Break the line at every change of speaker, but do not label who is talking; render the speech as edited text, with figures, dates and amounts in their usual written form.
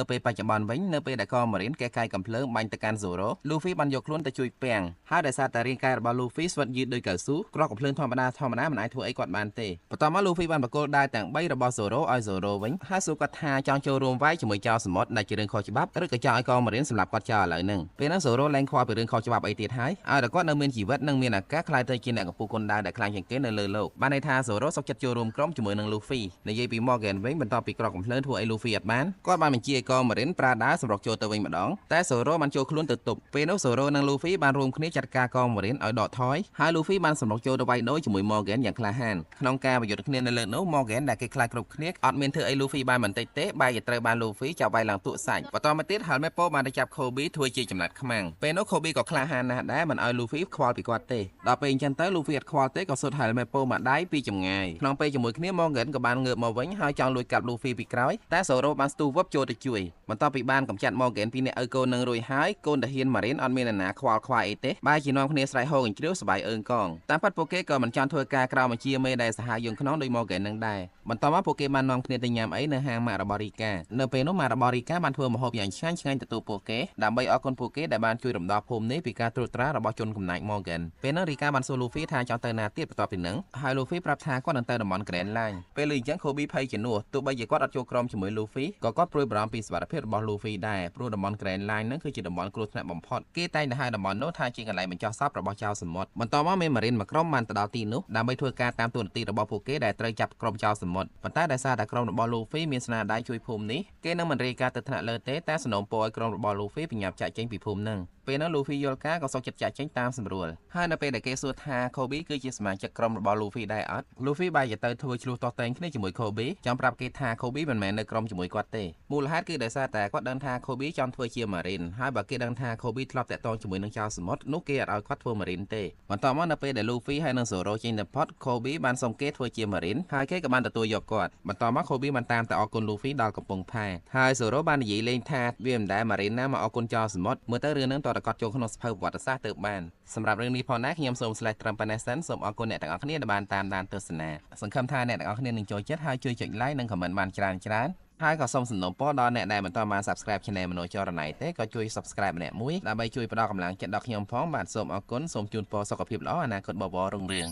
ពេលបច្ចុប្បន្នវិញនៅពេលដែលកម៉ារីនគេកាយកំភ្លើងបាញ់ទៅកាន់ Zoro លូហ្វីបានយកខ្លួនទៅជួយពាំងហើយដោយសារតែរាងកាយរបស់លូហ្វីស្វិតយឺតដូចកៅស៊ូគ្រាប់កំភ្លើងធម្មតាមិនអាចធ្វើអីគាត់បានទេបន្ទាប់មកលូហ្វីបានបកគោលដៅទាំង3របស់ Zoro ឲ្យ Zoro វិញហើយសួរគាត់ថាចង់ចូលរួមវាយជាមួយចៅសមុទ្រដែលជារឿងខុសច្បាប់ឬក៏ចង់ឲ្យកម៉ារីនសម្លាប់គាត់ចោលឥឡូវហ្នឹងពេលហ្នឹង Zoro លែងខ្វល់ពីរឿងខុសច្បាប់អីទៀតហើយឲ្យតែគាត់នៅមានជីវិតនិងមានឱកាសក្លាយទៅជាអ្នកកំពូលគុនដាវដែលខ្លាំងជាងគេនៅលើលោកបានន័យថា Zoro សុខចិត្តចូលរួមក្រុមជាមួយនឹង Luffy និយាយពី Morgan វិញបន្ទាប់ពីគ្រាប់កំភ្លើងធ្វើឲ្យ Luffy អត់បានគាត់បានបញ្ជាឲ្យកម៉ារីនប្រើដាវសម្រុកចូលទៅវិញម្ដងតែ Zoro បានចូលខ្លួនទៅទប់ពេលនោះ Zoro និង Luffy បានរួមគ្នាចាត់ការកម៉ារីនឲ្យដកថយហើយ Luffy បានសម្រុកចូលទៅវាយដូរជាមួយ Morgan យ៉ាងក្លាហានក្នុងការប្រយុទ្ធគ្នានៅលើនោះ Morgan ដែលគេខ្លាចគ្រប់គ្នាអត់មានធ្វើឲ្យ Luffy បានបន្តិចទេបែរជាត្រូវបាន Luffy ចាប់វាយឡើងទូកសាច់បន្តមកទៀត Helmet Po បានទៅចាប់ Kobe ធ្វើជាចំណាត់ខ្មាំងពេលនោះ Kobe ក៏ក្លាហានណាស់ដែរមិនឲ្យ Luffy ខ្វល់ពីគាត់ទេដល់ពេលអញ្ចឹងទៅ Luffy អត់ខ្វល់ទេក៏សុទ្ធ Helmet Po មកដៃពីចម្ងាយក្នុងពេលជាមួយគ្នា Morgan ក៏បានងើបមកវិញហើយចង់លួចកាប់ Luffy ពីក្រោយតែ Zoro បានស្ទុះវឹបចូលទៅជួយបន្ទាប់ពីបានកម្ចាត់ Morgan ពីអ្នកឪកូននឹងរួចហើយកូនតាហ៊ាន Marine អត់មាននរណាខ្វល់ខ្វាយអីទេបែរជានាំគ្នាស្រែកហូរកញ្ជ្រៀវសប្បាយអើងកងតាមពិតពួកគេក៏មិនចង់ធ្វើការក្រៅបញ្ជាមេដែលសាហាវយង់ខ្នងដោយ Morgan នឹងដែរបន្ទាប់មកពួកគេបាននាំគ្នាទៅញ៉ាំអីនៅហាងម៉ាក់របស់ Rika នៅពេលនោះម៉ាក់របស់ Rika បានធ្វើម្ហូបយ៉ាងឆ្ងាញ់ទទួលពួកគេដើម្បីអរគុណពួកគេដែលបានជួយរំដោះភូមិនេះពីការត្រួតត្រារបស់ជនកំណាច Morgan ពេលនោះ Rika បានសួរ Luffy ថាចង់ទៅណាទៀតបន្ទាប់ពីហ្នឹងហើយ Luffy ប្រាប់ថាគាត់នឹងទៅតំបន់ Grand Line ពេលឮអញ្ចឹង Kobe ភ័យជានោះទោះបីជាគាត់អត់ចូលក្រុមជាមួយ Luffy ក៏គាត់ព្រួយបារម្ភពីសុវត្ថិភាពរបស់ Luffy ដែរព្រោះតំបន់ Grand Line ហ្នឹងគឺជាតំបន់គ្រោះថ្នាក់បំផុតគេតែងតែហៅតំបន់នោះថាជាកន្លែងបញ្ចុះសពរបស់ចៅសមុទ្របន្តមកមាន Marine មួយក្រុមបានទៅដល់ទីនោះដើម្បីធ្វើការតាមតួនាទីរបស់ពួកគេដែលត្រូវចាប់ក្រុមចៅសមុទ្រប៉ុន្តែដោយសារតែក្រុមរបស់ Luffy មានស្នាដៃជួយភូមិនេះគេនឹងមិនរាយការណ៍ទៅថ្នាក់លើទេតែសំណូមពរឲ្យក្រុមរបស់ Luffy បញ្ញាប់ចាក់ចេញពីភូមិហ្នឹងពេលនោះ Luffy យល់ការក៏សុខចិត្តចាក់ចេញតាមស្រួលហើយនៅពេលដែលគេសួរថា Kobe គឺជាសមាជិកក្រុមរបស់ Luffy ដែរអត់ Luffy បែរជាទៅធ្វើឆ្លោះតោះតែងគ្នាជាមួយ Kobe ចង់ប្រាប់គេថា Kobe មិនមែននៅក្រុមជាមួយគាត់ទេមូលហេតុគឺដោយសារតែគាត់ដឹងថា Kobe ចង់ធ្វើជា Marine ហើយបើគេដឹងថា Kobe ធ្លាប់តាក់ទងជាមួយនឹងចៅសមុទ្រនោះគេអត់ឲ្យគាត់ធ្វើ Marine ទេបន្តមកនៅពេលដែល Luffy ហើយនិង Zoro ចេញទៅផុត Kobe បានសុំគេធ្វើជា Marine ហើយគេក៏បានទទួលយកគាត់បន្តមក Kobe បានតាមទៅអរគុណ Luffy ដល់កំពង់ផែហើយ Zoro បាននិយាយលេងថាវាមិនដែល Marine ណាមកអរគុណចៅសមុទ្រមើលទៅរឿងនឹងតរកត់ចូលក្នុងសភៅប្រវត្តិសាស្ត្រទៅបានសម្រាប់រឿងនេះផងដែរខ្ញុំសូមស្លេះត្រឹមប៉ុណ្ណេះសិនសូមអរគុណអ្នកទាំងអស់គ្នាដែលបានតាមដានទស្សនាសង្ឃឹមថាអ្នកទាំងអស់គ្នានឹងចូលចិត្តហើយជួយចុច like និង comment បានច្រើនហើយក៏សូមសំណូមពរដល់អ្នកដែលមិនទាន់បាន Subscribe Channel មនោចរណៃទេក៏ជួយ Subscribe ម្នាក់មួយដើម្បីជួយផ្ដល់កម្លាំងចិត្តដល់ខ្ញុំផងបាទសូមអរគុណសូមជូនពរសុខភាពល្អអនាគតបបររុងរឿង